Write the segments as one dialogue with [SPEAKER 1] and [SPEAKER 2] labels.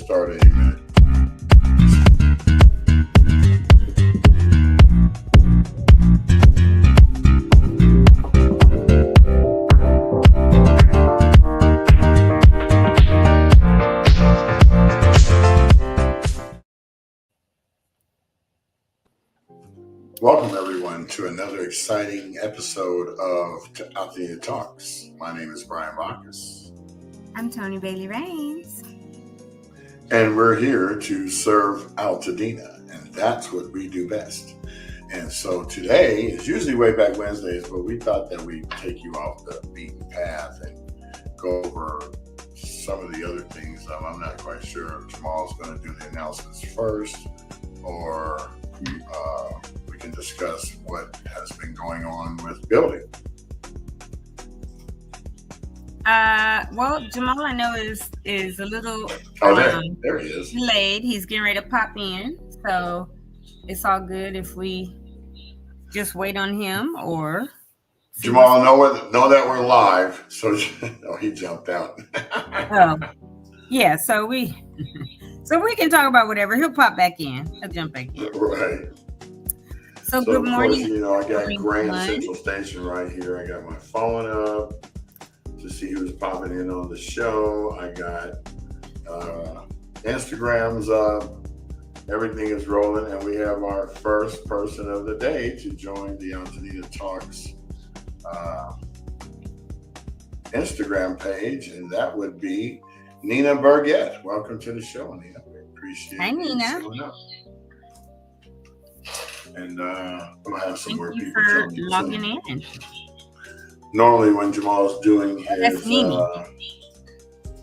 [SPEAKER 1] start any minute. Welcome, everyone, to another exciting episode of Altadena Talks. My name is Brian Bacchus.
[SPEAKER 2] I'm Tony Bailey Rains.
[SPEAKER 1] And we're here to serve Altadena, and that's what we do best. And so today is usually way back Wednesdays, but we thought that we'd take you off the beaten path and go over some of the other things. I'm not quite sure if Jamal's going to do the announcements first, or we can discuss what has been going on with building.
[SPEAKER 2] Well, Jamal, I know is a little
[SPEAKER 1] there he is.
[SPEAKER 2] delayed. He's getting ready to pop in, so it's all good if we just wait on him. Or
[SPEAKER 1] Jamal, know that we're live. So he jumped out.
[SPEAKER 2] Yeah. So we can talk about whatever. He'll pop back in. He'll jump back in.
[SPEAKER 1] Right.
[SPEAKER 2] So good morning.
[SPEAKER 1] Of course, I got Grand Central Station right here. I got my phone up to see who's popping in on the show. I got Instagram's up. Everything is rolling, and we have our first person of the day to join the Altadena Talks Instagram page, and that would be Nina Burgett. Welcome to the show, Nina. We appreciate
[SPEAKER 2] Hi, Nina.
[SPEAKER 1] And we'll have some more people
[SPEAKER 2] for logging in.
[SPEAKER 1] Normally, when Jamal's doing his,
[SPEAKER 2] that's Nina.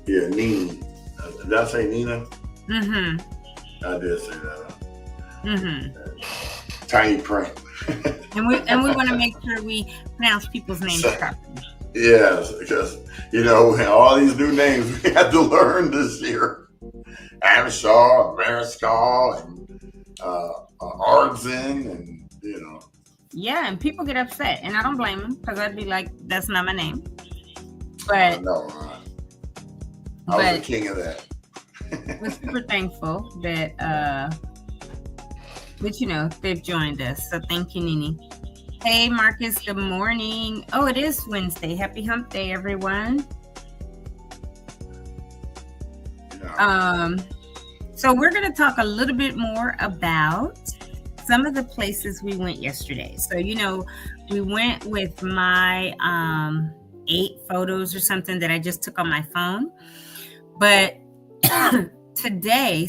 [SPEAKER 1] Nina. Did I say Nina?
[SPEAKER 2] Mm-hmm.
[SPEAKER 1] I did say that.
[SPEAKER 2] Mm-hmm.
[SPEAKER 1] Tiny print.
[SPEAKER 2] and we want to make sure we pronounce people's names properly.
[SPEAKER 1] Yes, because all these new names we had to learn this year. Amshaw, Mariscal, and Ardzin, and
[SPEAKER 2] Yeah, and people get upset, and I don't blame them, because I'd be like, that's not my name. But
[SPEAKER 1] no, I was the king of that.
[SPEAKER 2] We're super thankful that they've joined us. So thank you, Nini. Hey, Marcus, good morning. Oh, it is Wednesday. Happy Hump Day, everyone.
[SPEAKER 1] Yeah.
[SPEAKER 2] So we're going to talk a little bit more about some of the places we went yesterday. So, we went with my 8 photos or something that I just took on my phone. But today,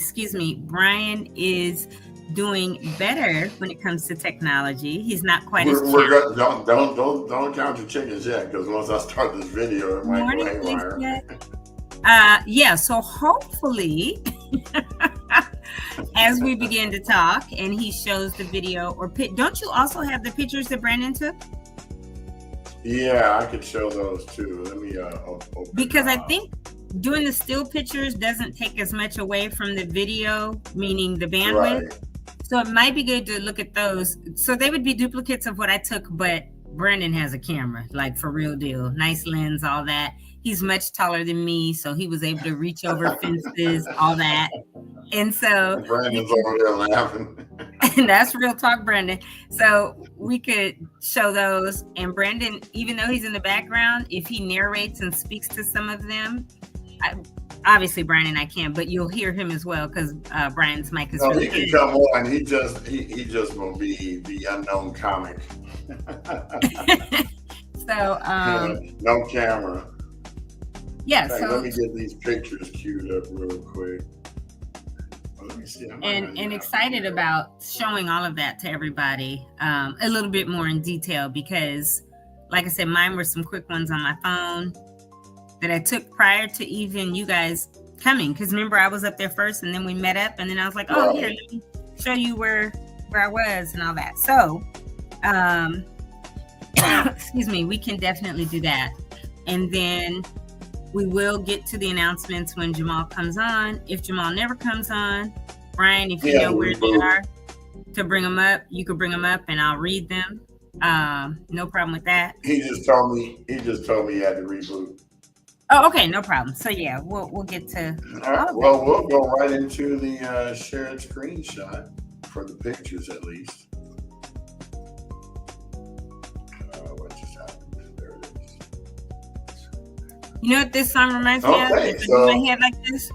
[SPEAKER 2] Brian is doing better when it comes to technology. He's not quite as
[SPEAKER 1] good. Don't count your chickens yet, because once I start this video, it might go haywire.
[SPEAKER 2] So hopefully, as we begin to talk and he shows the video don't you also have the pictures that Brandon took?
[SPEAKER 1] Yeah, I could show those too. Let me open
[SPEAKER 2] because I think doing the still pictures doesn't take as much away from the video, meaning the bandwidth.
[SPEAKER 1] Right.
[SPEAKER 2] So it might be good to look at those. So they would be duplicates of what I took, but Brandon has a camera, like for real deal. Nice lens, all that. He's much taller than me, so he was able to reach over fences, all that. And so
[SPEAKER 1] Brandon's over there laughing.
[SPEAKER 2] And that's real talk, Brandon. So we could show those. And Brandon, even though he's in the background, if he narrates and speaks to some of them, obviously Brian and I can, but you'll hear him as well, because Brian's mic is really
[SPEAKER 1] he can come on. He just will be the unknown comic.
[SPEAKER 2] So
[SPEAKER 1] no camera.
[SPEAKER 2] Yeah.
[SPEAKER 1] Fact,
[SPEAKER 2] so
[SPEAKER 1] let me get these pictures queued up real quick. Let me see.
[SPEAKER 2] And excited about showing all of that to everybody a little bit more in detail, because like I said, mine were some quick ones on my phone that I took prior to even you guys coming. Because remember, I was up there first, and then we met up, and then I was like, oh, here, let me show you where I was and all that. So, excuse me, we can definitely do that. And then we will get to the announcements when Jamal comes on. If Jamal never comes on, Brian, if you know where they are to bring them up, you could bring them up and I'll read them. No problem with that.
[SPEAKER 1] He just told me he had to reboot.
[SPEAKER 2] Oh, okay, no problem. So yeah, we'll get to
[SPEAKER 1] All right.
[SPEAKER 2] all of that.
[SPEAKER 1] Well, we'll go right into the shared screenshot for the pictures at least. What just happened? There it is.
[SPEAKER 2] You know what this song reminds me of?
[SPEAKER 1] Okay,
[SPEAKER 2] If I do
[SPEAKER 1] so
[SPEAKER 2] my head like this,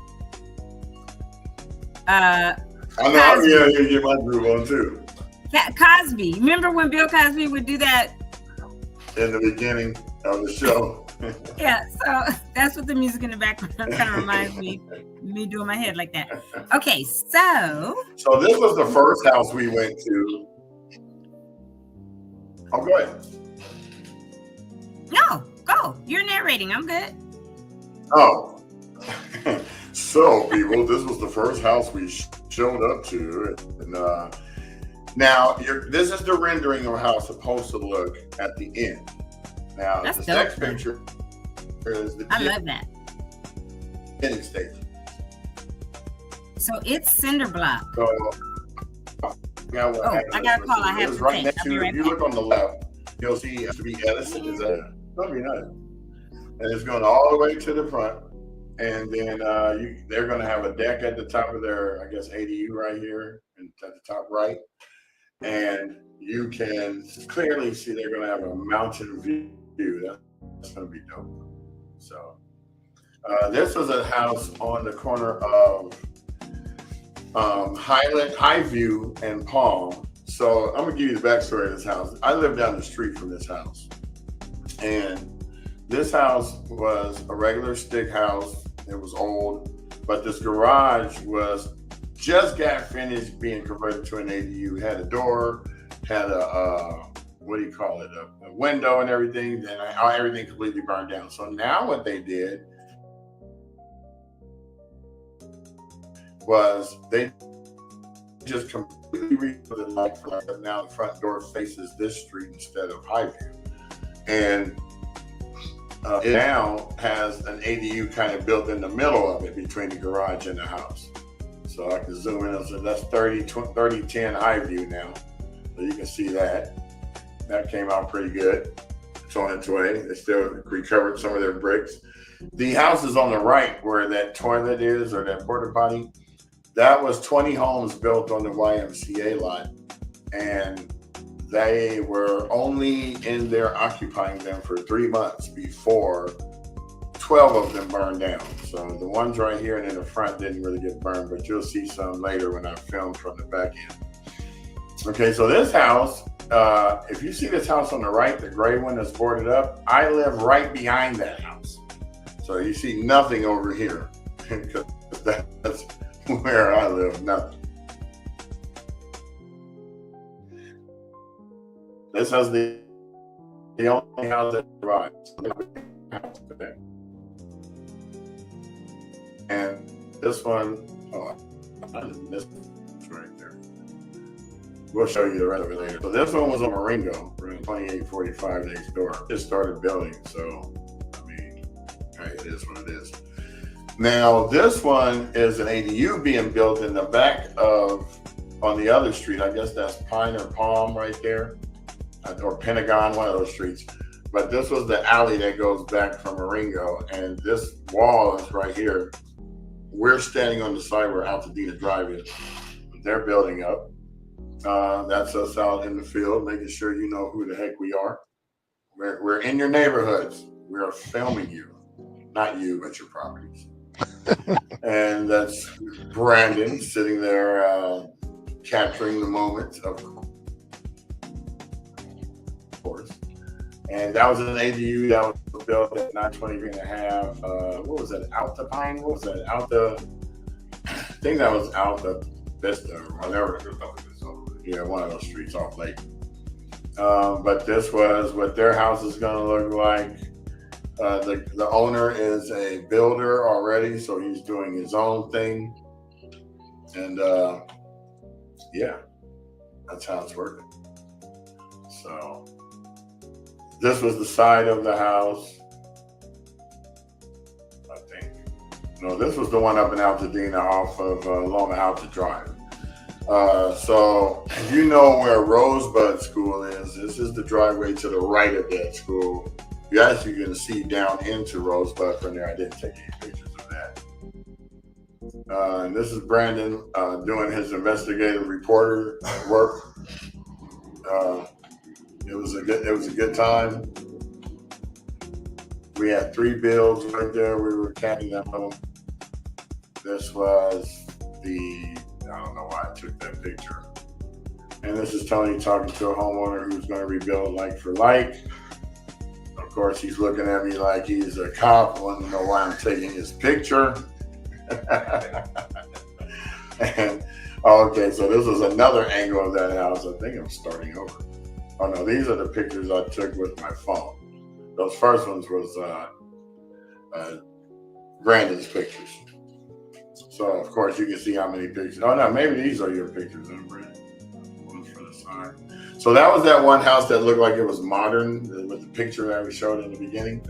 [SPEAKER 1] I know.
[SPEAKER 2] Cosby.
[SPEAKER 1] Yeah, you get my groove on too.
[SPEAKER 2] Cosby. Remember when Bill Cosby would do that?
[SPEAKER 1] In the beginning of the show.
[SPEAKER 2] Yeah, so that's what the music in the background kind of reminds me doing my head like that. Okay, so
[SPEAKER 1] this was the first house we went to. Oh, go ahead.
[SPEAKER 2] no, go. You're narrating. I'm good.
[SPEAKER 1] Oh. So, people, this was the first house we showed up to. And now, this is the rendering of how it's supposed to look at the end. Now,
[SPEAKER 2] That's
[SPEAKER 1] this
[SPEAKER 2] dope.
[SPEAKER 1] next picture is the
[SPEAKER 2] I love that.
[SPEAKER 1] beginning stage.
[SPEAKER 2] So it's cinder block.
[SPEAKER 1] So, now what
[SPEAKER 2] Oh, I got a call. I have
[SPEAKER 1] is
[SPEAKER 2] to
[SPEAKER 1] right
[SPEAKER 2] take.
[SPEAKER 1] next
[SPEAKER 2] I'll
[SPEAKER 1] to,
[SPEAKER 2] be right
[SPEAKER 1] if you
[SPEAKER 2] back.
[SPEAKER 1] look on the left, you'll see it has to be Edison. Is a probably not. And it's going all the way to the front. And then they're going to have a deck at the top of their, I guess, ADU right here and at the top right. And you can clearly see they're going to have a mountain view. That's going to be dope. So this was a house on the corner of Highview and Palm. So I'm going to give you the backstory of this house. I live down the street from this house. And this house was a regular stick house. It was old, but this garage was just got finished being converted to an ADU. Had a door, had a what do you call it? A window and everything. Then everything completely burned down. So now what they did was they just completely rebuilt it like now the front door faces this street instead of Highview. And it now has an ADU kind of built in the middle of it between the garage and the house. So I can zoom in. So that's 3010 Highview now. So you can see that. That came out pretty good. It's on its way. They still recovered some of their bricks. The house is on the right where that toilet is or that porta potty. That was 20 homes built on the YMCA lot. And they were only in there occupying them for 3 months before 12 of them burned down. So the ones right here and in the front didn't really get burned, but you'll see some later when I film from the back end. Okay, so this house, if you see this house on the right, the gray one that's boarded up, I live right behind that house. So you see nothing over here because that's where I live, nothing. This is the only house that survives. And this one, I didn't miss it right there. We'll show you the rest of it later. So this one was on Marengo, room 2845 next door. Just started building, so I mean, hey, it is what it is. Now this one is an ADU being built in the back of, on the other street. I guess that's Pine or Palm right there. Or Pentagon, one of those streets. But this was the alley that goes back from Marengo, and this wall is right here. We're standing on the side where Altadena Drive is. They're building up. That's us out in the field, making sure you know who the heck we are. We're in your neighborhoods. We are filming you. Not you, but your properties. And that's Brandon sitting there capturing the moment of course. And that was an ADU that was built at 920 and a half. What was that? Altadena? What was that? I think that was Alta Vista or whatever. Yeah, one of those streets off Lake. But this was what their house is going to look like. The owner is a builder already, so he's doing his own thing. And yeah, that's how it's working. So this was the side of the house, I think. No, this was the one up in Altadena off of along the Alta Drive. So you know where Rosebud School is. This is the driveway to the right of that school. You actually can see down into Rosebud from there. I didn't take any pictures of that. And this is Brandon doing his investigative reporter work. It was a good time. We had 3 bills right there. We were counting them. This was I don't know why I took that picture. And this is Tony talking to a homeowner who's going to rebuild like for like. Of course, he's looking at me like he's a cop, wanting to know why I'm taking his picture. And, okay, so this is another angle of that house. I think I'm starting over. Oh no, these are the pictures I took with my phone. Those first ones was Brandon's pictures. So of course you can see how many pictures. Oh no, maybe these are your pictures, Brandon. One's for the side. So that was that one house that looked like it was modern with the picture that we showed in the beginning.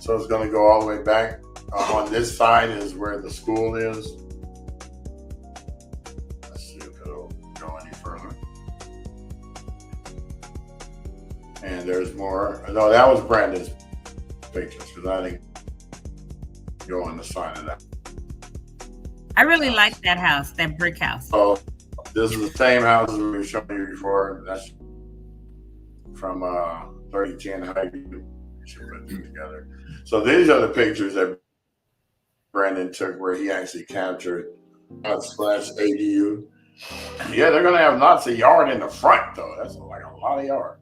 [SPEAKER 1] So it's going to go all the way back. On this side is where the school is. Let's see if it'll go any further. And there's more. No, that was Brandon's pictures because I didn't go on the side of that.
[SPEAKER 2] I really like that house, that brick house.
[SPEAKER 1] Oh, this is the same house we were showing you before. That's from 3010 Highview. We should put them together. So these are the pictures that Brandon took where he actually captured splash ADU. Yeah, they're going to have lots of yard in the front, though. That's like a lot of yard.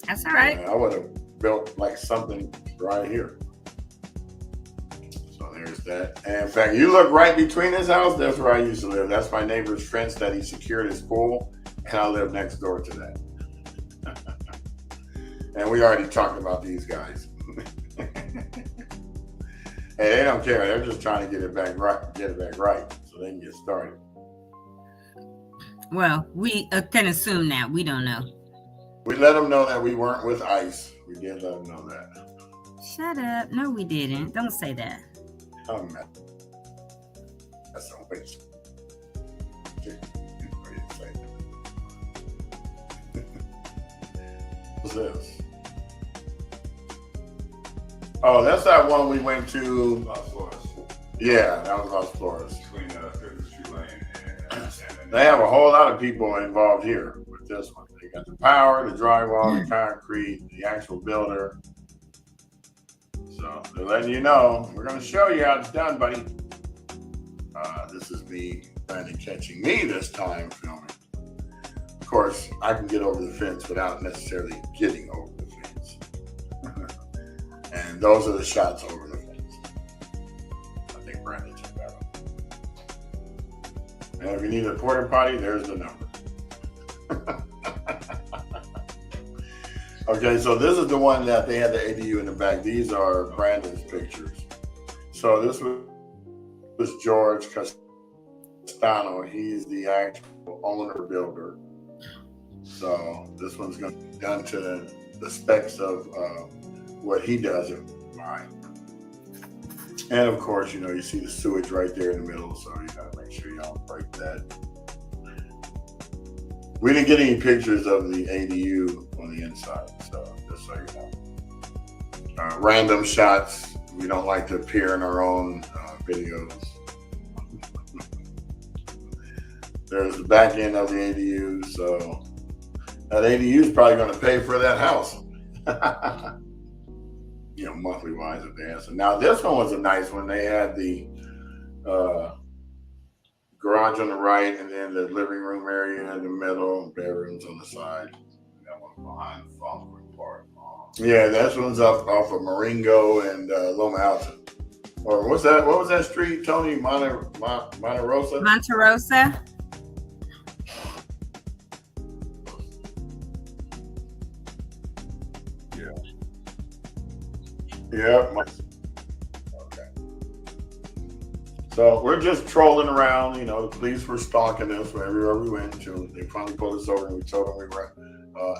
[SPEAKER 2] That's all right.
[SPEAKER 1] I would have built like something right here. So there's that. And in fact, you look right between his house. That's where I used to live. That's my neighbor's fence that he secured his pool. And I live next door to that. And we already talked about these guys. Hey, they don't care. They're just trying to get it back right, so they can get started.
[SPEAKER 2] Well, we can assume that. We don't know.
[SPEAKER 1] We let them know that we weren't with ICE. We did let them know that.
[SPEAKER 2] Shut up. No, we didn't. Don't say that.
[SPEAKER 1] Oh, man. That's a waste. What's this? Oh, that's that one we went to.
[SPEAKER 3] Las Flores.
[SPEAKER 1] Yeah, that was Las Flores.
[SPEAKER 3] Between 5th Street Lane and
[SPEAKER 1] They have a whole lot of people involved here with this one. They got the power, the drywall, the concrete, the actual builder. So they're letting you know, we're going to show you how it's done, buddy. This is me trying to catching me this time filming. Of course, I can get over the fence without necessarily getting over the fence. And those are the shots over the fence. I think Brandon took that one. And if you need a porta potty, there's the number. Okay, so this is the one that they had the ADU in the back. These are Brandon's pictures. So this was George Castano. He's the actual owner builder. So this one's going to be done to the specs of what he does in mine. And of course, you know, you see the sewage right there in the middle, so you got to make sure you don't break that. We didn't get any pictures of the ADU on the inside, so just so you know. Random shots. We don't like to appear in our own videos. There's the back end of the ADU, so that ADU is probably going to pay for that house. You know, monthly wise if they have. So now this one was a nice one. They had the garage on the right, and then the living room area in the middle, bedrooms on the side.
[SPEAKER 3] that one behind the Fallbrook Park.
[SPEAKER 1] Yeah, that one's up off of Marengo and Loma Alta. Or what's that? What was that street, Tony? Monterosa?
[SPEAKER 2] Monterosa.
[SPEAKER 1] Yeah. Okay. So we're just trolling around. You know, the police were stalking us everywhere we went to. They finally pulled us over and we told them we were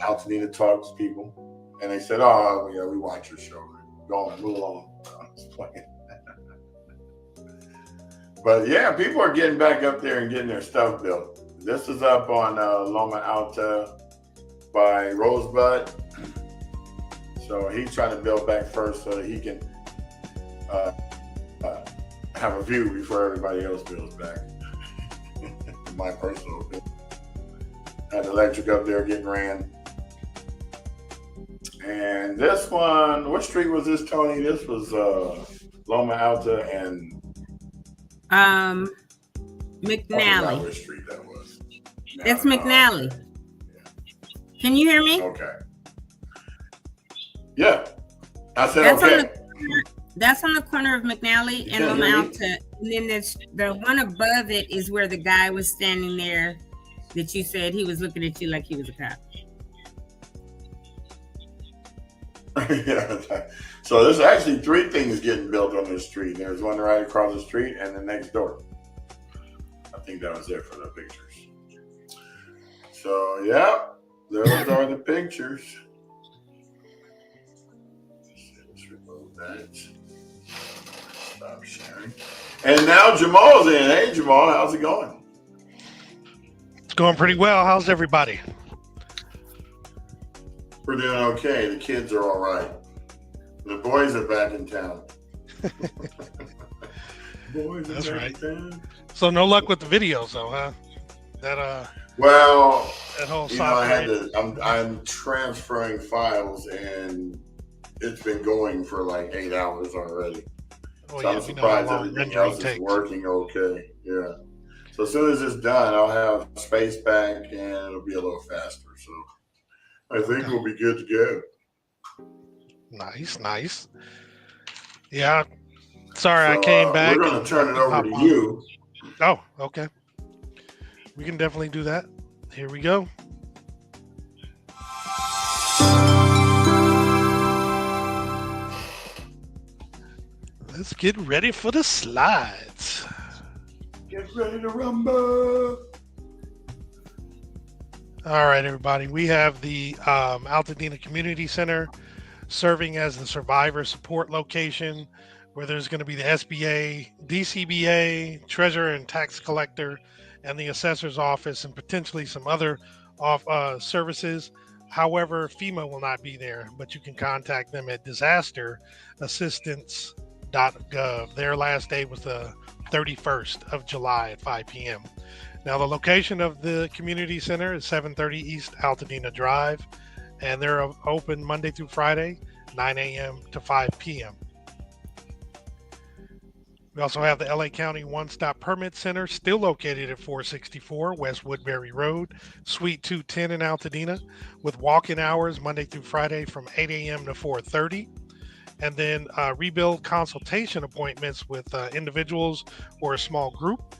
[SPEAKER 1] Altadena Talks people. And they said, oh, yeah, we watch your show. Go on, move along. I'm just playing. But yeah, people are getting back up there and getting their stuff built. This is up on Loma Alta by Rosebud. So he's trying to build back first so that he can uh, have a view before everybody else builds back. My personal opinion. Had electric up there getting ran. And this one, what street was this, Tony? This was Loma Alta and I forgot
[SPEAKER 2] McNally.
[SPEAKER 1] which street that was.
[SPEAKER 2] It's McNally. Okay. Can you hear me?
[SPEAKER 1] Okay. Yeah. I said
[SPEAKER 2] that's
[SPEAKER 1] okay.
[SPEAKER 2] That's on the corner of McNally and Loma Alta. And then there's the one above it is where the guy was standing there that you said he was looking at you like he was a cop.
[SPEAKER 1] Yeah. So there's actually 3 things getting built on this street. There's one right across the street and the next door. I think that was it for the pictures. So yeah, those are the pictures. Let's remove that. Stop sharing. And now Jamal's in. Hey Jamal, how's it going?
[SPEAKER 4] It's going pretty well. How's everybody?
[SPEAKER 1] We're doing okay. The kids are all right. The boys are back in town. Boys are
[SPEAKER 4] That's
[SPEAKER 1] back
[SPEAKER 4] right.
[SPEAKER 1] in town.
[SPEAKER 4] So no luck with the videos though, huh? That
[SPEAKER 1] Well,
[SPEAKER 4] that whole
[SPEAKER 1] you know, I had
[SPEAKER 4] software.
[SPEAKER 1] to. I'm transferring files, and it's been going for like 8 hours already.
[SPEAKER 4] Well,
[SPEAKER 1] So
[SPEAKER 4] yeah,
[SPEAKER 1] I'm
[SPEAKER 4] we know how
[SPEAKER 1] surprised
[SPEAKER 4] long
[SPEAKER 1] everything
[SPEAKER 4] rendering
[SPEAKER 1] else is
[SPEAKER 4] takes.
[SPEAKER 1] working okay. Yeah. So as soon as it's done, I'll have space back, and it'll be a little faster. So I think we'll be good to go.
[SPEAKER 4] Nice. Yeah. Sorry,
[SPEAKER 1] So,
[SPEAKER 4] I came back.
[SPEAKER 1] We're going to turn it over to
[SPEAKER 4] on.
[SPEAKER 1] you.
[SPEAKER 4] Oh, okay. We can definitely do that. Here we go. Let's get ready for the slides.
[SPEAKER 1] Get ready to rumble.
[SPEAKER 4] All right, everybody. We have the Altadena Community Center serving as the survivor support location, where there's going to be the SBA, DCBA, treasurer and tax collector, and the assessor's office, and potentially some other services. However, FEMA will not be there, but you can contact them at disasterassistance.gov. Their last day was the 31st of July at 5 p.m. Now, the location of the community center is 730 East Altadena Drive, and they're open Monday through Friday, 9 a.m. to 5 p.m. We also have the LA County One-Stop Permit Center, still located at 464 West Woodbury Road, Suite 210 in Altadena, with walk-in hours Monday through Friday from 8 a.m. to 4:30. And then rebuild consultation appointments with individuals or a small group,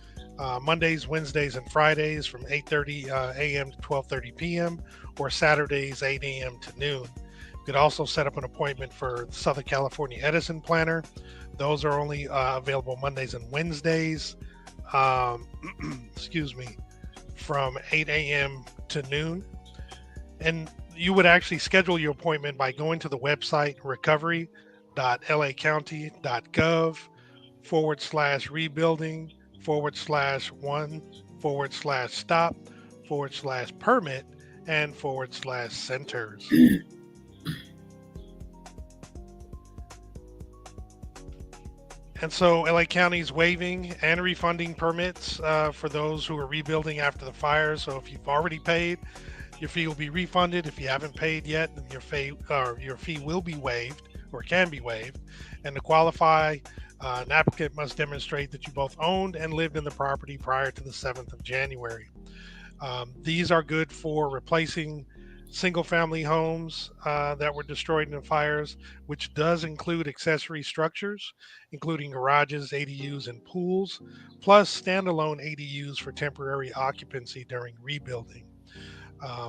[SPEAKER 4] Mondays, Wednesdays, and Fridays from 8:30 a.m. to 12:30 p.m. or Saturdays 8 a.m. to noon. You could also set up an appointment for the Southern California Edison Planner. Those are only available Mondays and Wednesdays, excuse me, from 8 a.m. to noon. And you would actually schedule your appointment by going to the website recovery.lacounty.gov/rebuilding/1/stop/permit and /centers. And so LA County is waiving and refunding permits for those who are rebuilding after the fire. So if you've already paid, your fee will be refunded. If you haven't paid yet, then your fee will be waived or can be waived. And to qualify, an applicant must demonstrate that you both owned and lived in the property prior to the 7th of January. These are good for replacing single-family homes that were destroyed in the fires, which does include accessory structures, including garages, ADUs, and pools, plus standalone ADUs for temporary occupancy during rebuilding.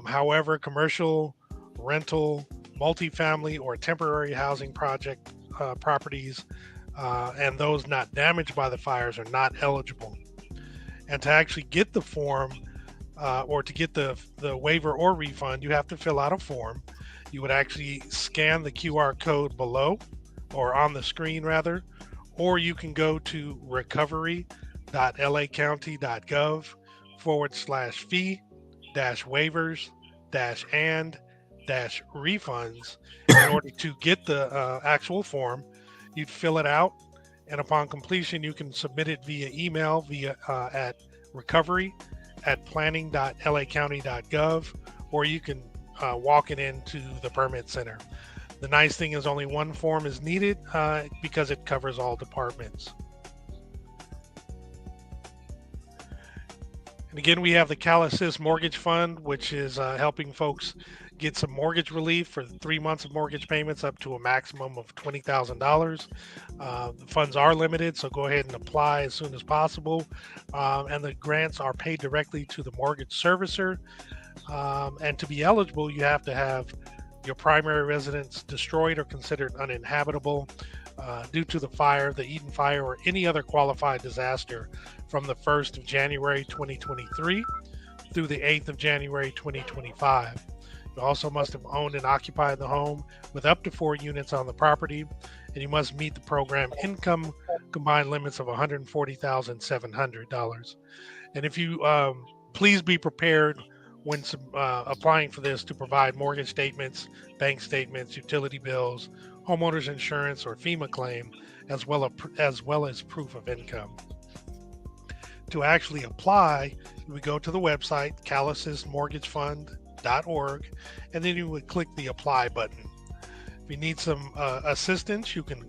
[SPEAKER 4] However, commercial, rental, multifamily, or temporary housing project properties and those not damaged by the fires are not eligible. And to actually get the form or to get the waiver or refund, you have to fill out a form. You would actually scan the QR code below or on the screen rather, or you can go to recovery.lacounty.gov/fee-waivers-and refunds in order to get the actual form. You'd fill it out, and upon completion, you can submit it via email at recovery@planning.lacounty.gov, or you can walk it into the permit center. The nice thing is only one form is needed because it covers all departments. And again, we have the Cal Assist Mortgage Fund, which is helping folks get some mortgage relief for 3 months of mortgage payments up to a maximum of $20,000. The funds are limited, so go ahead and apply as soon as possible. And the grants are paid directly to the mortgage servicer. And to be eligible, you have to have your primary residence destroyed or considered uninhabitable due to the fire, the Eden fire, or any other qualified disaster from the 1st of January 2023 through the 8th of January 2025. You also must have owned and occupied the home with up to 4 units on the property, and you must meet the program income combined limits of $140,700. And if you please be prepared when applying for this to provide mortgage statements, bank statements, utility bills, homeowners insurance, or FEMA claim, as well as proof of income. To actually apply, you would go to the website, calassistmortgagefund.org, and then you would click the apply button. If you need some assistance, you can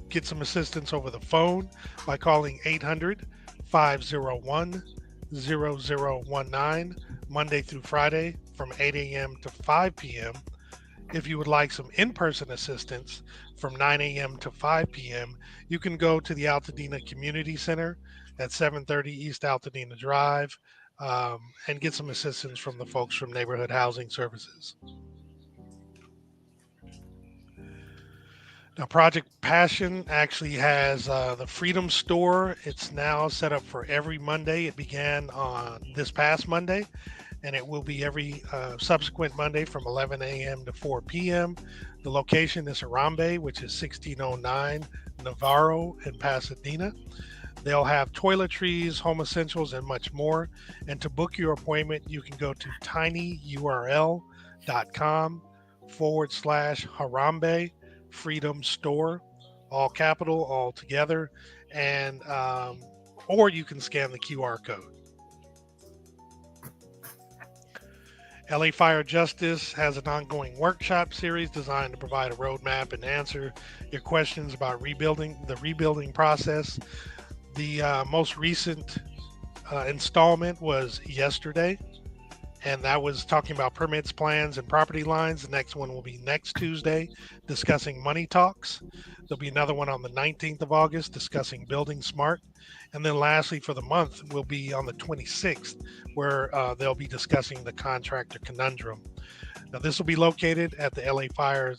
[SPEAKER 4] get some assistance over the phone by calling 800-501-0019 Monday through Friday from 8 a.m. to 5 p.m. If you would like some in-person assistance from 9 a.m. to 5 p.m., you can go to the Altadena Community Center at 730 East Altadena Drive and get some assistance from the folks from Neighborhood Housing Services. Now, Project Passion actually has the Freedom Store. It's now set up for every Monday. It began on this past Monday, and it will be every subsequent Monday from 11 a.m. to 4 p.m. The location is Harambe, which is 1609 Navarro in Pasadena. They'll have toiletries, home essentials, and much more. And to book your appointment, you can go to tinyurl.com/Harambe Freedom Store, all capital, all together, and or you can scan the QR code. LA Fire Justice has an ongoing workshop series designed to provide a roadmap and answer your questions about the rebuilding process. The most recent installment was yesterday, and that was talking about permits, plans, and property lines. The next one will be next Tuesday, discussing money talks. There'll be another one on the 19th of August, discussing building smart. And then lastly, for the month, will be on the 26th, where they'll be discussing the contractor conundrum. Now, this will be located at the LA Fire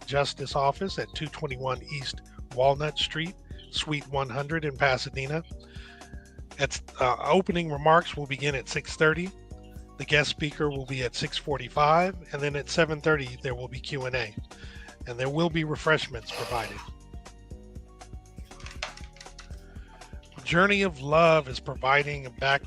[SPEAKER 4] Justice Office at 221 East Walnut Street, Suite 100 in Pasadena. Opening remarks will begin at 6:30. The guest speaker will be at 6:45, and then at 7:30 there will be Q&A, and there will be refreshments provided. Journey of Love is providing a back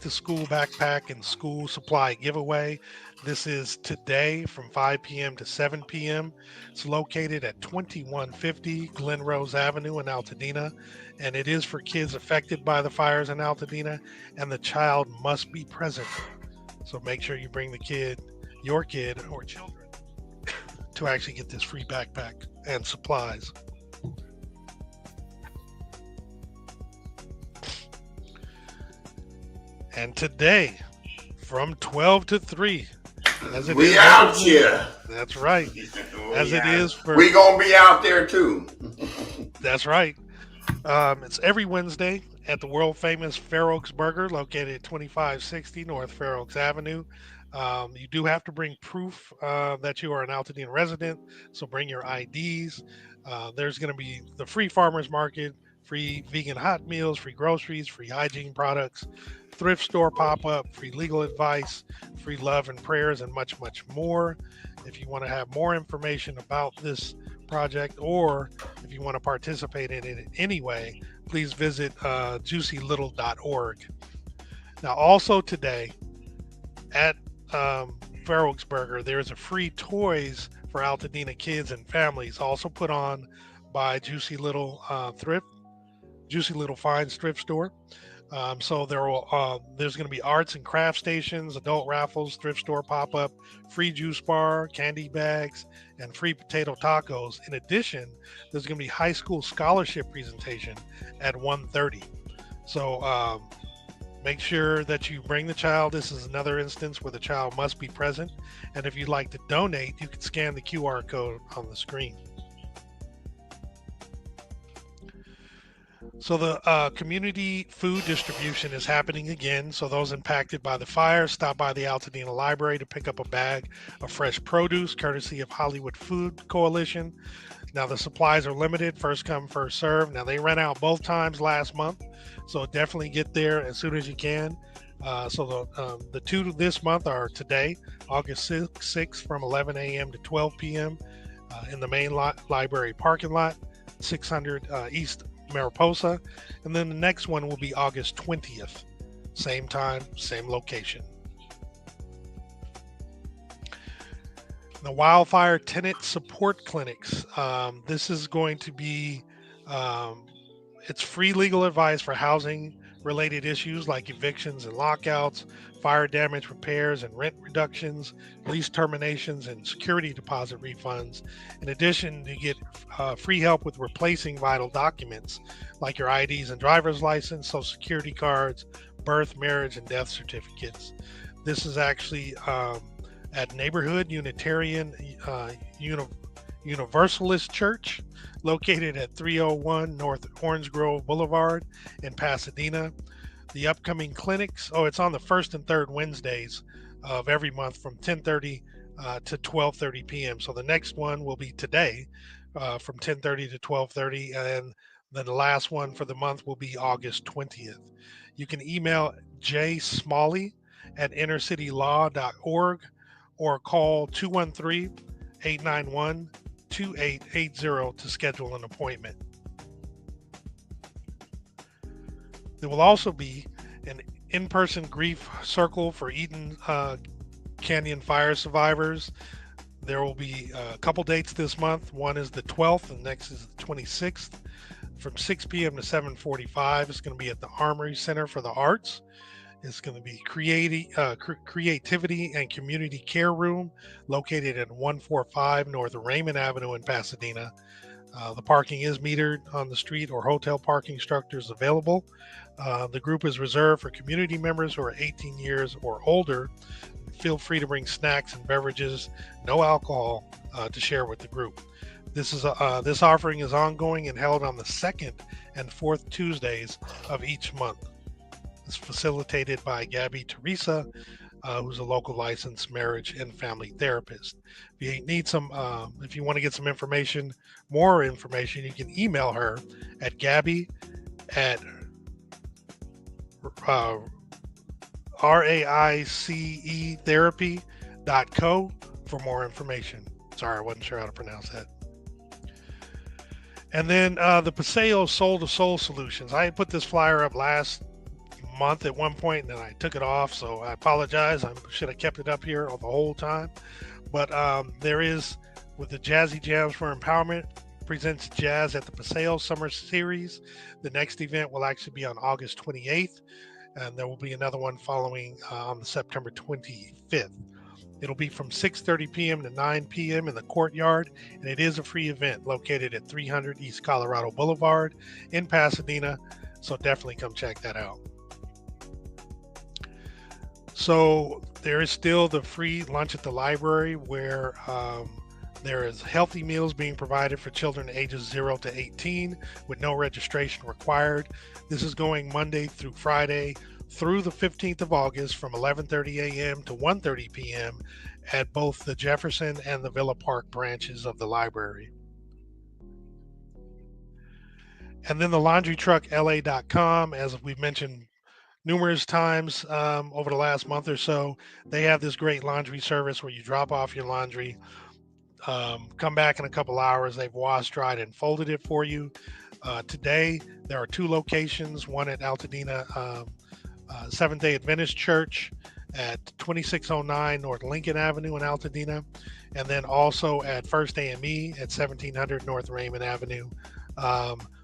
[SPEAKER 4] to school backpack and school supply giveaway. This is today from 5 p.m. to 7 p.m. It's located at 2150 Glen Rose Avenue in Altadena, and it is for kids affected by the fires in Altadena, and the child must be present. So make sure you bring your kid or children to actually get this free backpack and supplies. And today, from 12 to 3, as it
[SPEAKER 1] we
[SPEAKER 4] is
[SPEAKER 1] out here.
[SPEAKER 4] As it is for.
[SPEAKER 1] We gonna be out there too.
[SPEAKER 4] That's right. It's every Wednesday at the world famous Fair Oaks Burger, located at 2560 North Fair Oaks Avenue. You do have to bring proof that you are an Altadena resident, so bring your IDs. There's going to be the free farmers market, free vegan hot meals, free groceries, free hygiene products, thrift store pop-up, free legal advice, free love and prayers, and much, much more. If you want to have more information about this project, or if you want to participate in it in any way, please visit juicylittle.org. Now, also today at Farrogsburger, there is a free toys for Altadena kids and families, also put on by Juicy Little Finds thrift store. So there's going to be arts and craft stations, adult raffles, thrift store pop up, free juice bar, candy bags, and free potato tacos. In addition, there's going to be high school scholarship presentation at 1:30. So make sure that you bring the child. This is another instance where the child must be present. And if you'd like to donate, you can scan the QR code on the screen. So the community food distribution is happening again. So those impacted by the fire, stop by the Altadena Library to pick up a bag of fresh produce, courtesy of Hollywood Food Coalition. Now the supplies are limited, first come, first serve. Now they ran out both times last month, so definitely get there as soon as you can. So the two this month are today, August 6th from 11 a.m. to 12 p.m. In the main library parking lot, 600 East Mariposa, and then the next one will be August 20th, same time, same location. The wildfire tenant support clinics. This is going to be it's free legal advice for housing related issues like evictions and lockouts, fire damage repairs and rent reductions, lease terminations, and security deposit refunds. In addition, you get free help with replacing vital documents like your IDs and driver's license, social security cards, birth, marriage, and death certificates. This is actually at Neighborhood Unitarian Universalist Church, located at 301 North Orange Grove Boulevard in Pasadena. The upcoming clinics, it's on the first and third Wednesdays of every month from 10:30 to 12:30 p.m. So the next one will be today from 10:30 to 12:30, and then the last one for the month will be August 20th. You can email jsmalley@innercitylaw.org or call 213-891-2880 to schedule an appointment. There will also be an in-person grief circle for Eaton Canyon fire survivors. There will be a couple dates this month. One is the 12th and next is the 26th from 6 p.m. to 7:45. It's going to be at the Armory Center for the Arts. It's going to be Creativity and Community Care Room, located at 145 North Raymond Avenue in Pasadena. The parking is metered on the street, or hotel parking structures available. The group is reserved for community members who are 18 years or older. Feel free to bring snacks and beverages, no alcohol, to share with the group. This offering is ongoing and held on the second and fourth Tuesdays of each month. It's facilitated by Gabby Teresa, who's a local licensed marriage and family therapist. If you need if you want to get some information, more information, you can email her at Gabby at raicetherapy.co for more information. Sorry, I wasn't sure how to pronounce that. And then the Paseo Soul to Soul Solutions. I had put this flyer up last month at one point, and then I took it off, so I apologize. I should have kept it up here the whole time. But there is, with the Jazzy Jams for Empowerment presents jazz at the Paseo Summer Series. The next event will actually be on August 28th, and there will be another one following on September 25th. It'll be from 6:30 p.m. to 9 p.m. in the courtyard, and it is a free event located at 300 East Colorado Boulevard in Pasadena, so definitely come check that out. So there is still the free lunch at the library, where there is healthy meals being provided for children ages 0 to 18 with no registration required. This is going Monday through Friday through the 15th of August from 11:30 a.m. to 1:30 p.m. at both the Jefferson and the Villa Park branches of the library. And then the laundrytruckla.com, as we've mentioned numerous times over the last month or so, they have this great laundry service where you drop off your laundry, come back in a couple hours, they've washed, dried, and folded it for you. Today, there are two locations, one at Altadena Seventh-day Adventist Church at 2609 North Lincoln Avenue in Altadena, and then also at First AME at 1700 North Raymond Avenue.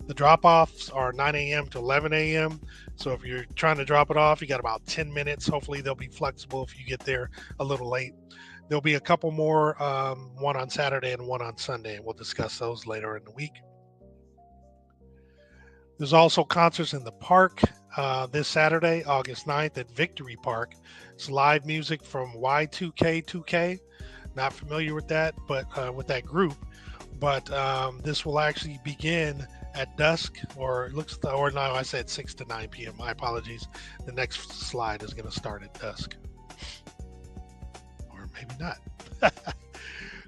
[SPEAKER 4] The drop-offs are 9 a.m. to 11 a.m. So if you're trying to drop it off, you got about 10 minutes. Hopefully they'll be flexible if you get there a little late. There'll be a couple more, one on Saturday and one on Sunday, and we'll discuss those later in the week. There's also concerts in the park this Saturday, August 9th at Victory Park. It's live music from Y2K2K. Not familiar with that, but with that group. But this will actually begin at dusk, or no, I said 6 to 9 p.m. My apologies. The next slide is going to start at dusk. Or maybe not.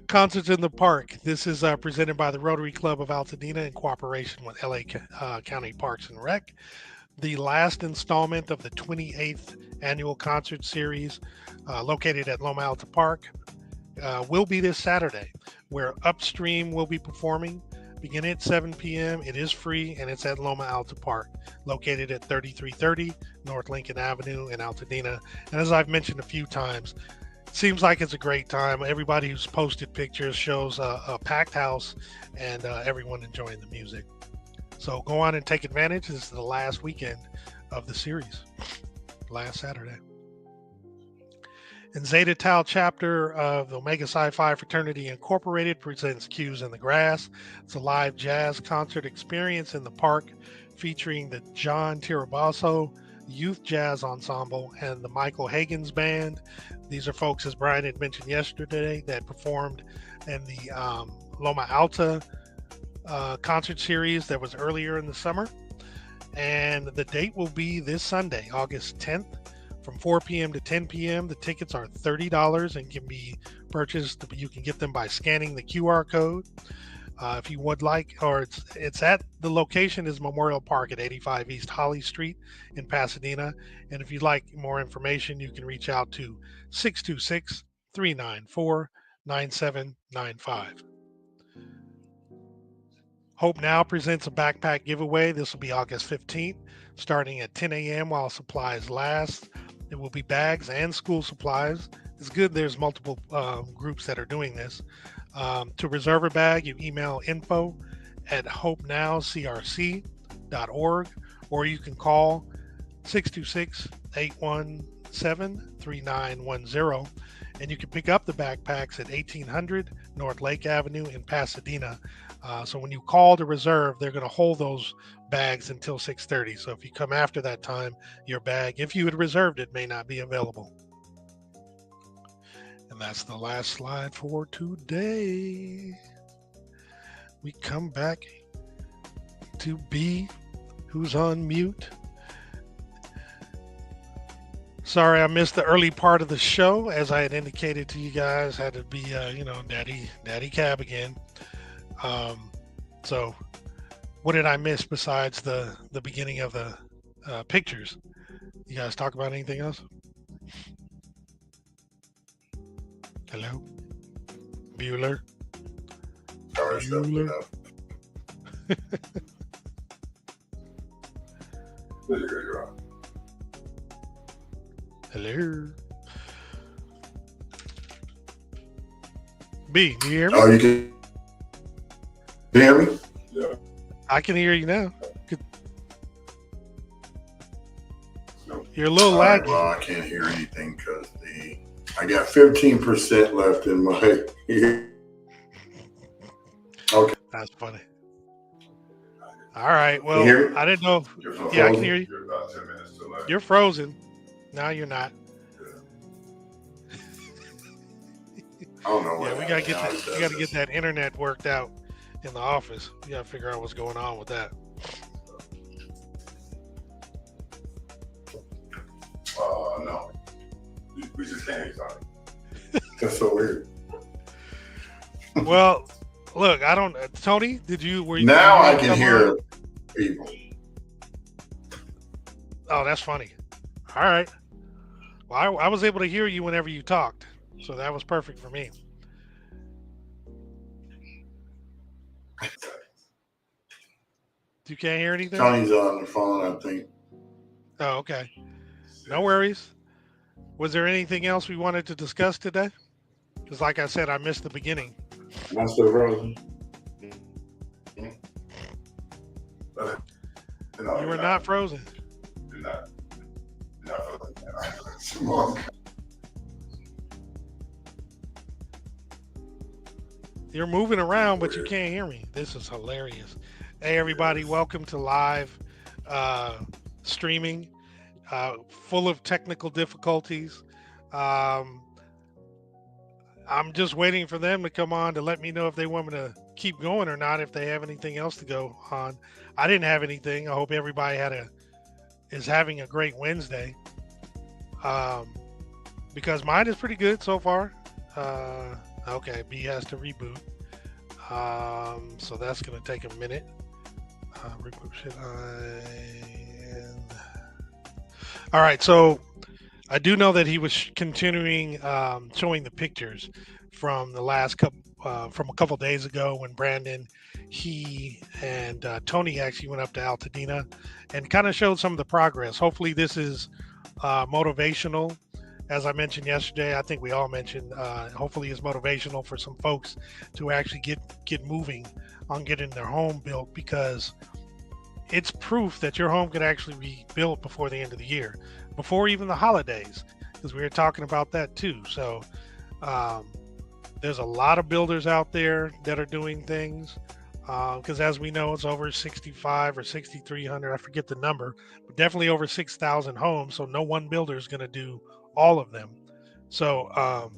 [SPEAKER 4] Concerts in the Park. This is presented by the Rotary Club of Altadena in cooperation with LA County Parks and Rec. The last installment of the 28th annual concert series located at Loma Alta Park will be this Saturday, where Upstream will be performing beginning at 7 p.m. It is free, and it's at Loma Alta Park, located at 3330 North Lincoln Avenue in Altadena. And as I've mentioned a few times, it seems like it's a great time. Everybody who's posted pictures shows a packed house and everyone enjoying the music. So go on and take advantage. This is the last weekend of the series, last Saturday. And Zeta Tau chapter of the Omega Sci-Fi Fraternity Incorporated presents Cues in the Grass. It's a live jazz concert experience in the park featuring the John Tirabasso Youth Jazz Ensemble and the Michael Hagens Band. These are folks, as Brian had mentioned yesterday, that performed in the Loma Alta concert series that was earlier in the summer. And the date will be this Sunday, August 10th. From 4 p.m. to 10 p.m. The tickets are $30 and can be purchased. You can get them by scanning the QR code. If you would like, or it's at the location is Memorial Park at 85 East Holly Street in Pasadena. And if you'd like more information, you can reach out to 626-394-9795. Hope Now presents a backpack giveaway. This will be August 15th, starting at 10 a.m. while supplies last. It will be bags and school supplies. It's good there's multiple groups that are doing this. To reserve a bag, you email info@hopenowcrc.org, or you can call 626-817-3910, and you can pick up the backpacks at 1800 North Lake Avenue in Pasadena. So when you call to reserve, they're going to hold those bags until 6:30. So if you come after that time, your bag, if you had reserved it, may not be available. And that's the last slide for today. We come back to B, who's on mute. Sorry, I missed the early part of the show. As I had indicated to you guys, had to be, Daddy Cab again. So what did I miss besides the beginning of the pictures? You guys talk about anything else? Hello? Bueller? Bueller? Hello? B, do you hear me?
[SPEAKER 1] Oh, you can hear me?
[SPEAKER 3] Yeah.
[SPEAKER 4] I can hear you now. You're a little
[SPEAKER 1] All right,
[SPEAKER 4] laggy.
[SPEAKER 1] well, I can't hear anything because I got 15% left in my ear. Okay.
[SPEAKER 4] That's funny. All right. Well,
[SPEAKER 1] Can you hear me?
[SPEAKER 4] I didn't know.
[SPEAKER 3] You're
[SPEAKER 4] Yeah, I can hear you.
[SPEAKER 3] You're about 10 minutes to left.
[SPEAKER 4] You're frozen. Now you're not.
[SPEAKER 1] I don't know what
[SPEAKER 4] Yeah, we gotta
[SPEAKER 1] happened.
[SPEAKER 4] get we gotta get that internet worked out in the office. We gotta figure out what's going on with that.
[SPEAKER 3] No. We just can't hear something.
[SPEAKER 1] That's so weird.
[SPEAKER 4] Well, look, I don't. Tony, were you?
[SPEAKER 1] Now
[SPEAKER 4] did
[SPEAKER 1] I
[SPEAKER 4] you
[SPEAKER 1] can
[SPEAKER 4] come
[SPEAKER 1] hear
[SPEAKER 4] on?
[SPEAKER 1] people.
[SPEAKER 4] Oh, that's funny. All right. Well, I was able to hear you whenever you talked, so that was perfect for me. You can't hear anything?
[SPEAKER 1] Tony's on the phone, I think.
[SPEAKER 4] Oh, okay. No worries. Was there anything else we wanted to discuss today? Because, like I said, I missed the beginning.
[SPEAKER 1] Am I still frozen?
[SPEAKER 3] No,
[SPEAKER 4] You were not frozen.
[SPEAKER 3] You're not. Simone.
[SPEAKER 4] You're moving around, but you can't hear me. This is hilarious. Hey, everybody, welcome to live streaming, full of technical difficulties. Um, I'm just waiting for them to come on to let me know if they want me to keep going or not, if they have anything else to go on. I didn't have anything. I hope everybody is having a great Wednesday. Because mine is pretty good so far. Okay, B has to reboot. So that's going to take a minute. Reboot all right, so I do know that he was continuing showing the pictures from the last couple, from a couple days ago when Brandon, he and Tony actually went up to Altadena and kind of showed some of the progress. Hopefully this is motivational. As I mentioned yesterday, I think we all mentioned, hopefully it's motivational for some folks to actually get moving on getting their home built, because it's proof that your home could actually be built before the end of the year, before even the holidays, because we were talking about that too. So there's a lot of builders out there that are doing things, because as we know, it's over 65 or 6,300, I forget the number, but definitely over 6,000 homes. So no one builder is going to do all of them. So, oh,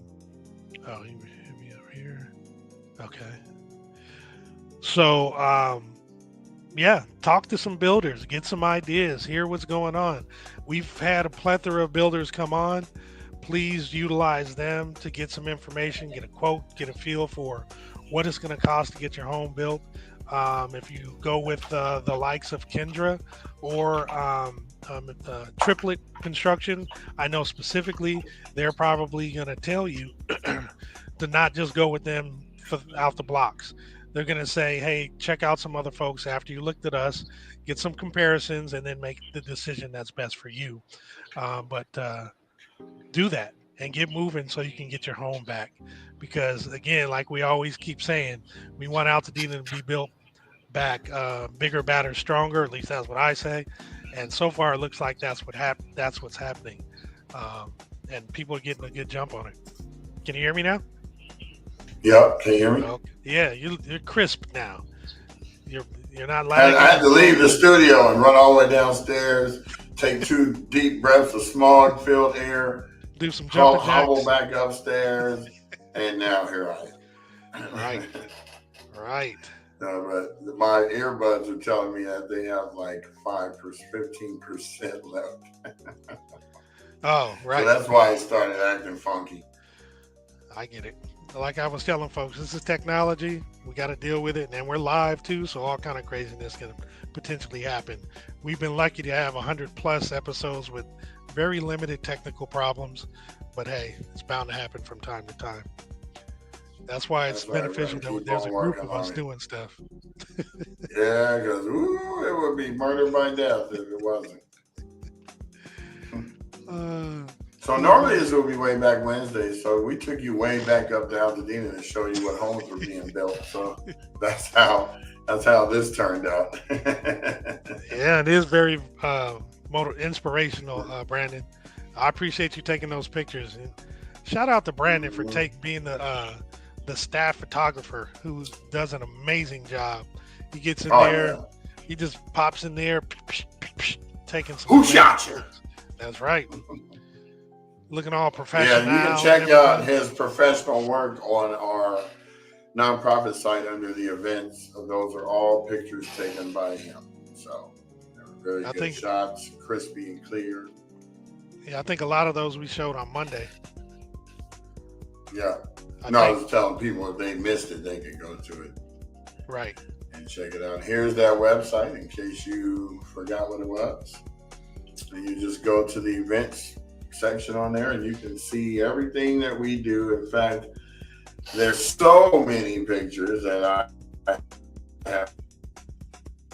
[SPEAKER 4] you hit me over here. Okay. So, yeah, talk to some builders, get some ideas, hear what's going on. We've had a plethora of builders come on. Please utilize them to get some information, get a quote, get a feel for what it's going to cost to get your home built. If you go with the likes of Kendra or Triplet Construction, I know specifically they're probably going to tell you to not just go with them out the blocks. They're going to say, hey, check out some other folks after you looked at us, get some comparisons, and then make the decision that's best for you. But do that and get moving so you can get your home back. Because, again, like we always keep saying, we want Altadena to be built back bigger, badder, stronger. At least that's what I say. And so far, it looks like that's what's happening. And people are getting a good jump on it. Can you hear me now?
[SPEAKER 1] Yep, can you hear me?
[SPEAKER 4] Okay. Yeah, you're crisp now. You're not lagging.
[SPEAKER 1] I had to leave the studio and run all the way downstairs, take 2 deep breaths of smog-filled air,
[SPEAKER 4] do some jumping
[SPEAKER 1] hobble
[SPEAKER 4] jacks.
[SPEAKER 1] back upstairs, and now here I am.
[SPEAKER 4] Right.
[SPEAKER 1] No, but my earbuds are telling me that they have like 15% left.
[SPEAKER 4] Oh, right.
[SPEAKER 1] So that's why it started acting funky.
[SPEAKER 4] I get it. Like I was telling folks, this is technology. We got to deal with it, and we're live too, so all kind of craziness can potentially happen. We've been lucky to have 100+ episodes with very limited technical problems, but hey, it's bound to happen from time to time. That's why it's beneficial that there's a group of us doing stuff.
[SPEAKER 1] Yeah, because it would be murder by death if it wasn't. So normally this will be way back Wednesday. So we took you way back up to Altadena to show you what homes were being built. So that's how this turned out.
[SPEAKER 4] Yeah, it is very inspirational, Brandon. I appreciate you taking those pictures. And shout out to Brandon for being the staff photographer who does an amazing job. He gets in there, he just pops in there, taking some.
[SPEAKER 1] Who shot you?
[SPEAKER 4] That's right. Looking all professional.
[SPEAKER 1] Yeah, you can check out his professional work on our nonprofit site under the events. Those are all pictures taken by him. So very good shots, crispy and clear.
[SPEAKER 4] Yeah, I think a lot of those we showed on Monday.
[SPEAKER 1] Yeah. I was telling people if they missed it, they could go to it.
[SPEAKER 4] Right.
[SPEAKER 1] And check it out. Here's that website in case you forgot what it was. And you just go to the events section on there and you can see everything that we do. In fact, there's so many pictures that I have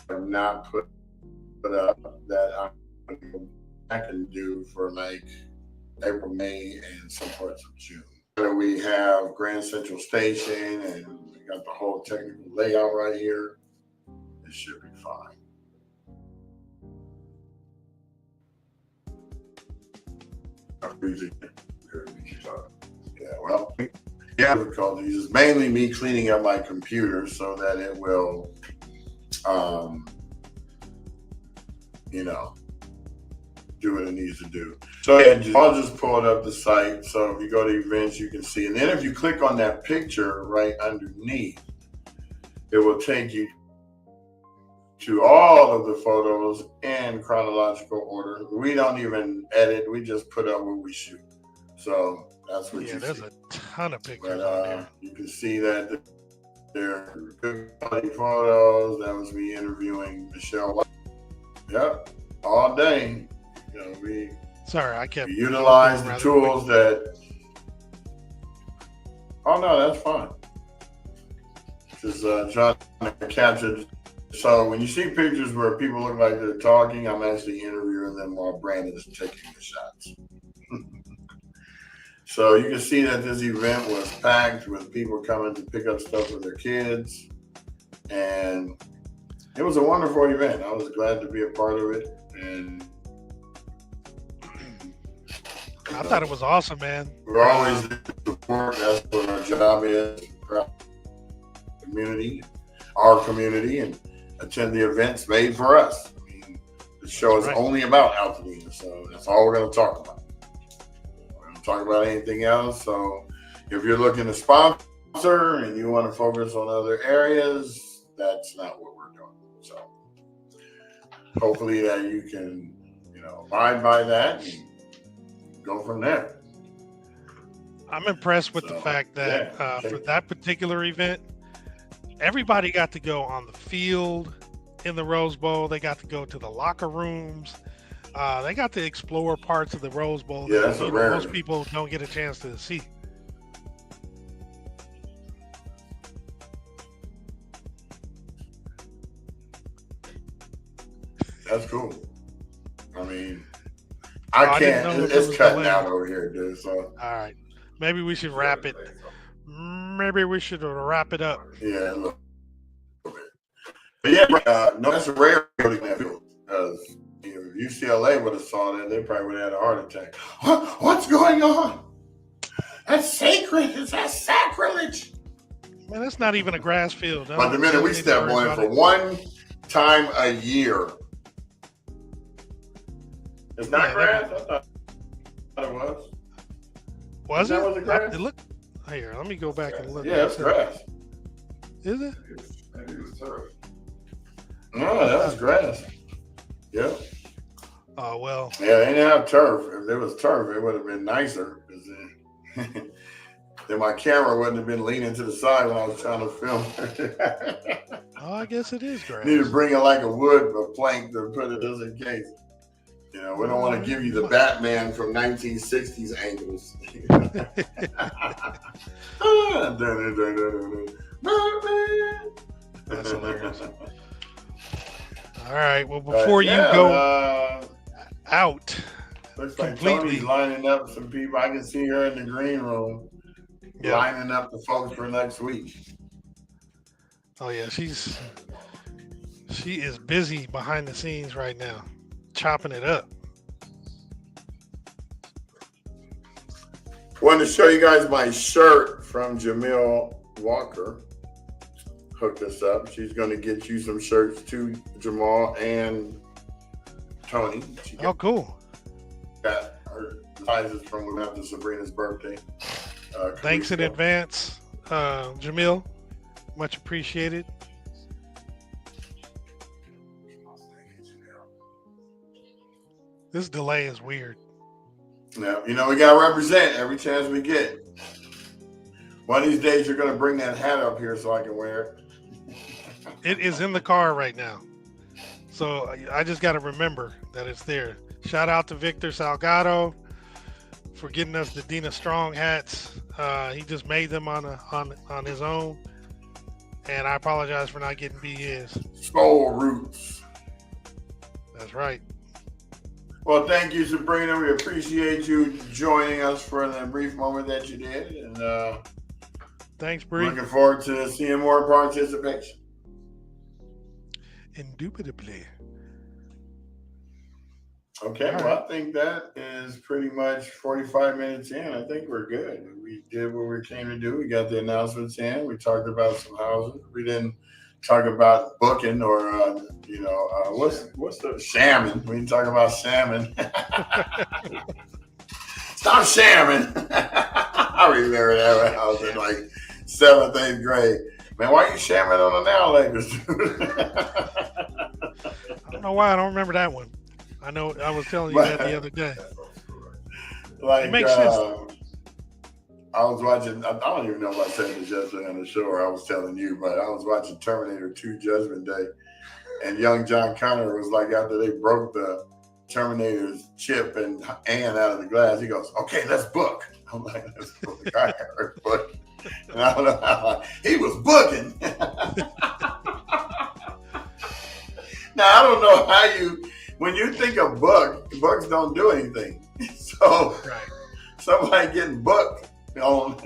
[SPEAKER 1] not put up that I can do for like April, May, and some parts of June. We have Grand Central Station, and we got the whole technical layout right here. It should be fine. Yeah, well, difficulties is mainly me cleaning up my computer so that it will, do what it needs to do. So yeah, I'll just pull up the site. So if you go to events, you can see. And then if you click on that picture right underneath, it will take you to all of the photos in chronological order. We don't even edit. We just put up what we shoot. So that's what you see.
[SPEAKER 4] There's a ton of pictures
[SPEAKER 1] But
[SPEAKER 4] on there.
[SPEAKER 1] you can see that they're good quality photos. That was me interviewing Michelle. Yep, all day. We utilize the tools that. Oh no, that's fine. Just trying to capture. So when you see pictures where people look like they're talking, I'm actually interviewing them while Brandon is taking the shots. So you can see that this event was packed with people coming to pick up stuff for their kids. And it was a wonderful event. I was glad to be a part of it. And
[SPEAKER 4] I thought it was awesome, man.
[SPEAKER 1] We're always there to support. That's what our job is. Our community, and attend the events made for us. I mean, the show is only about Altadena, so that's all we're going to talk about. We're going to talk about anything else. So if you're looking to sponsor and you want to focus on other areas, that's not what we're doing. So hopefully that you can, abide by that and go from there.
[SPEAKER 4] I'm impressed with the fact that for that particular event, everybody got to go on the field in the Rose Bowl. They got to go to the locker rooms. They got to explore parts of the Rose Bowl that most people don't get a chance to see.
[SPEAKER 1] That's cool. I mean, I can't. It's cutting out over here, dude. So
[SPEAKER 4] all right, maybe we should wrap it. Maybe we should wrap it up.
[SPEAKER 1] Yeah, a little bit. But yeah, no, that's a rare building that field. Because if UCLA would have saw that, they probably would have had a heart attack. What's going on? That's sacred. It's that sacrilege.
[SPEAKER 4] Man, that's not even a grass field.
[SPEAKER 1] But the minute we step on it for one time a year, it's not grass. I thought it was.
[SPEAKER 4] Was it?
[SPEAKER 1] Was it grass?
[SPEAKER 4] Look here. Let me go back and look.
[SPEAKER 1] Yeah, it's grass.
[SPEAKER 4] Is it?
[SPEAKER 3] Maybe it was turf.
[SPEAKER 1] No, that was grass. Yeah.
[SPEAKER 4] Oh well.
[SPEAKER 1] Yeah, they didn't have turf. If there was turf, it would have been nicer. Then my camera wouldn't have been leaning to the side when I was trying to film.
[SPEAKER 4] Oh, I guess it is grass.
[SPEAKER 1] Need to bring it like a plank to put it just in case. We don't want to give you the Batman from 1960s angles.
[SPEAKER 4] That's hilarious. All right. Well, before you go out,
[SPEAKER 1] looks like Tony's lining up some people. I can see her in the green room lining up the folks for next week.
[SPEAKER 4] Oh yeah, she is busy behind the scenes right now, chopping it up.
[SPEAKER 1] Wanted to show you guys my shirt from Jamil Walker. Hooked us up. She's going to get you some shirts too, Jamal and Tony.
[SPEAKER 4] Oh, cool.
[SPEAKER 1] Got her sizes from after Sabrina's birthday.
[SPEAKER 4] Thanks in advance, Jamil. Much appreciated. This delay is weird.
[SPEAKER 1] Now, we got to represent every chance we get. One of these days, you're going to bring that hat up here so I can wear it.
[SPEAKER 4] It is in the car right now. So I just got to remember that it's there. Shout out to Victor Salgado for getting us the Dina Strong hats. He just made them on his own. And I apologize for not getting his.
[SPEAKER 1] Soul Roots.
[SPEAKER 4] That's right.
[SPEAKER 1] Well, thank you, Sabrina. We appreciate you joining us for the brief moment that you did, and
[SPEAKER 4] Thanks, Bree.
[SPEAKER 1] looking forward to seeing more participation.
[SPEAKER 4] Indubitably.
[SPEAKER 1] Okay,
[SPEAKER 4] All
[SPEAKER 1] well, I think that is pretty much 45 minutes in. I think we're good. We did what we came to do. We got the announcements in. We talked about some houses. We didn't talk about booking or, what's the shamming? We didn't talk about shamming. Stop shamming. I remember that when I was in like 7th, 8th grade. Man, why are you shamming on the now Lakers?
[SPEAKER 4] I don't know why I don't remember that one. I know I was telling you that the other day.
[SPEAKER 1] Like,
[SPEAKER 4] It makes sense.
[SPEAKER 1] I was watching, I don't even know if I said this yesterday on the show or I was telling you, but I was watching Terminator 2 Judgment Day, and young John Connor was like, after they broke the Terminator's chip and Ann out of the glass, he goes, okay, let's book. I'm like, let's book. I heard book. And I don't know how he was booking. Now, I don't know how when you think of books don't do anything. So,
[SPEAKER 4] Right.
[SPEAKER 1] Somebody getting booked on,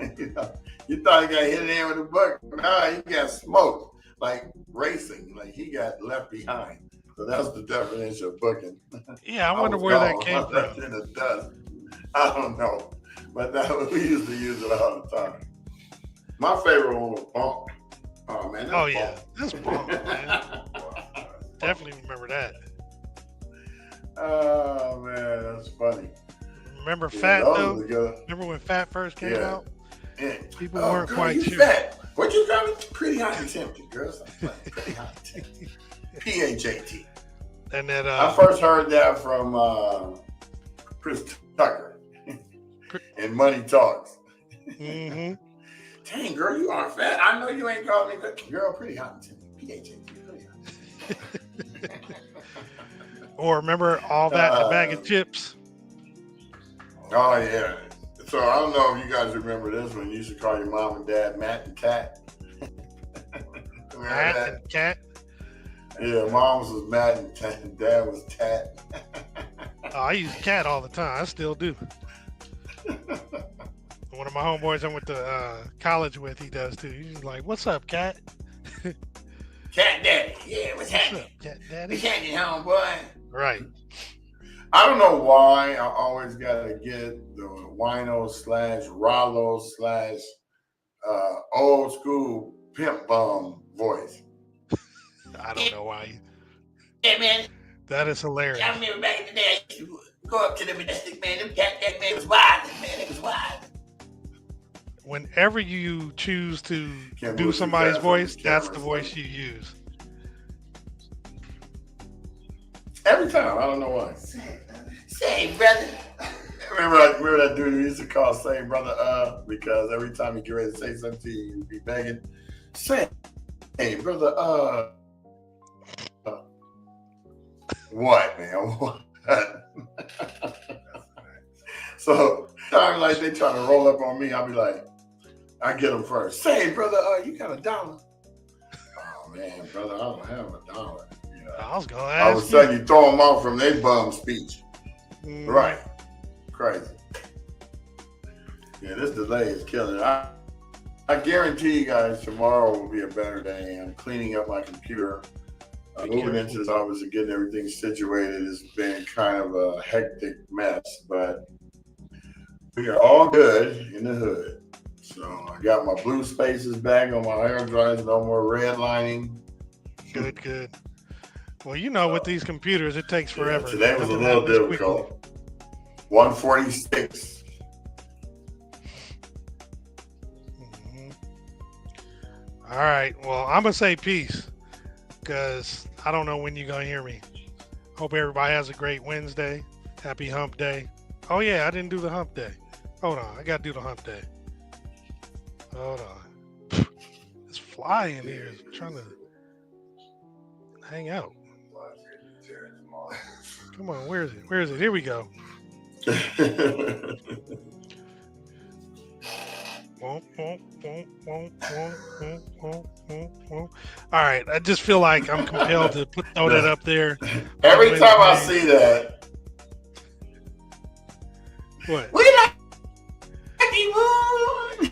[SPEAKER 1] you thought he got hit in the head with a book. Nah, he got smoked, like racing, like he got left behind. So that's the definition of booking.
[SPEAKER 4] Yeah, I wonder where that came
[SPEAKER 1] Left
[SPEAKER 4] from.
[SPEAKER 1] in the dust. I don't know, but we used to use it all the time. My favorite one was Bunk. Oh man.
[SPEAKER 4] Oh yeah, that's bomb, man. Definitely remember that.
[SPEAKER 1] Oh man, that's funny.
[SPEAKER 4] Remember
[SPEAKER 1] Yeah,
[SPEAKER 4] Fat
[SPEAKER 1] those
[SPEAKER 4] though?
[SPEAKER 1] were good.
[SPEAKER 4] Remember when Fat first came
[SPEAKER 1] Yeah.
[SPEAKER 4] out?
[SPEAKER 1] Yeah.
[SPEAKER 4] People
[SPEAKER 1] Oh,
[SPEAKER 4] weren't
[SPEAKER 1] girl,
[SPEAKER 4] quite
[SPEAKER 1] you
[SPEAKER 4] sure.
[SPEAKER 1] fat. What you got? Pretty hot and tempted, girls. Pretty hot and tempted. PHAT.
[SPEAKER 4] And that
[SPEAKER 1] I first heard that from Chris Tucker in Money Talks.
[SPEAKER 4] mm-hmm.
[SPEAKER 1] Dang, girl, you are fat. I know you ain't calling me good. Girl, pretty hot and tempted. PHAT. Pretty hot.
[SPEAKER 4] Or remember all that in a bag of chips?
[SPEAKER 1] Oh yeah. So I don't know if you guys remember this one. You used to call your mom and dad Matt and Cat. Remember
[SPEAKER 4] Matt
[SPEAKER 1] that?
[SPEAKER 4] and Cat.
[SPEAKER 1] Yeah, mom's was Matt and dad was Tat.
[SPEAKER 4] Oh, I use Cat all the time. I still do. One of my homeboys I went to college with, he does too. He's like, "What's up, Cat?"
[SPEAKER 1] Cat Daddy. Yeah, what's
[SPEAKER 4] What's
[SPEAKER 1] happening?
[SPEAKER 4] up, Cat Daddy?
[SPEAKER 1] What's happening, homeboy?
[SPEAKER 4] Right.
[SPEAKER 1] I don't know why I always gotta get the wino / Rollo / old school pimp bum voice.
[SPEAKER 4] I don't know why.
[SPEAKER 1] Yeah, man.
[SPEAKER 4] That is hilarious.
[SPEAKER 1] I remember back in the day, I used to go up to them majestic man. Them cat that man was wild. Man, it was wild.
[SPEAKER 4] Whenever you choose to
[SPEAKER 1] Can't
[SPEAKER 4] do
[SPEAKER 1] move too
[SPEAKER 4] somebody's
[SPEAKER 1] fast on
[SPEAKER 4] voice,
[SPEAKER 1] this
[SPEAKER 4] that's
[SPEAKER 1] camera,
[SPEAKER 4] the
[SPEAKER 1] so-
[SPEAKER 4] voice you use.
[SPEAKER 1] Every time, I don't know why. Say, brother. Remember that dude who used to call say brother because every time you get ready to say something to you, you'd be begging. Say, hey brother what man? What? So time like they trying to roll up on me, I'll be like, I get them first. Say brother, you got $1? Oh man, brother, I don't have $1. You know?
[SPEAKER 4] I was gonna
[SPEAKER 1] All
[SPEAKER 4] ask
[SPEAKER 1] of a sudden you throw them off from their bum speech.
[SPEAKER 4] you.
[SPEAKER 1] Right. Crazy. Yeah, this delay is killing it. I guarantee you guys tomorrow will be a better day. I'm cleaning up my computer. Moving into this office and getting everything situated has been kind of a hectic mess, but we are all good in the hood. So I got my blue spaces back on my hair dryers, no more redlining.
[SPEAKER 4] Good, good. Well, you know, with these computers, it takes forever.
[SPEAKER 1] Yeah, today was a
[SPEAKER 4] Nothing
[SPEAKER 1] little
[SPEAKER 4] happens quickly.
[SPEAKER 1] difficult. 146.
[SPEAKER 4] Mhm. All right. Well, I'm gonna say peace because I don't know when you're gonna hear me. Hope everybody has a great Wednesday. Happy Hump Day. Oh yeah, I didn't do the Hump Day. Hold on, I gotta do the Hump Day. Hold on. This fly in here is trying to hang out. Come on, where is it? Where is it? Here we go. All right, I just feel like I'm compelled to throw that up there.
[SPEAKER 1] Every time I see that,
[SPEAKER 4] What?
[SPEAKER 1] We like E1.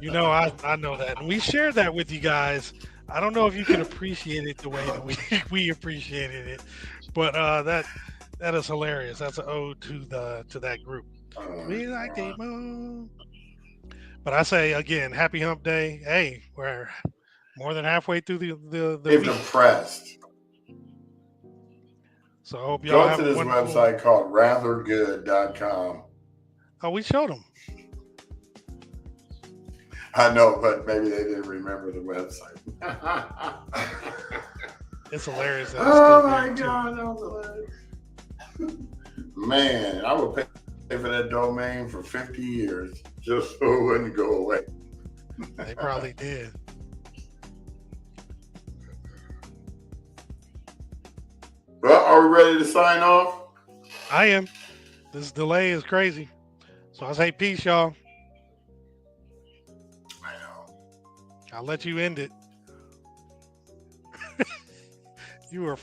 [SPEAKER 4] You know, I know that. And we shared that with you guys. I don't know if you can appreciate it the way that we appreciated it, but that is hilarious. That's an ode to that group. We like E1. But I say again, happy hump day. Hey, we're more than halfway through the
[SPEAKER 1] If
[SPEAKER 4] week.
[SPEAKER 1] depressed,
[SPEAKER 4] So I hope y'all
[SPEAKER 1] go
[SPEAKER 4] have
[SPEAKER 1] to
[SPEAKER 4] a
[SPEAKER 1] this
[SPEAKER 4] wonderful.
[SPEAKER 1] website called rathergood.com.
[SPEAKER 4] Oh, we showed them.
[SPEAKER 1] I know, but maybe they didn't remember the website.
[SPEAKER 4] It's hilarious. That it's
[SPEAKER 1] Oh
[SPEAKER 4] still
[SPEAKER 1] my
[SPEAKER 4] there, too.
[SPEAKER 1] God, that was hilarious. Man, I would pay for that domain for 50 years just so it wouldn't go away.
[SPEAKER 4] They probably did.
[SPEAKER 1] Well, are we ready to sign off?
[SPEAKER 4] I am. This delay is crazy. So I say peace, y'all.
[SPEAKER 1] I know.
[SPEAKER 4] I'll let you end it. You were.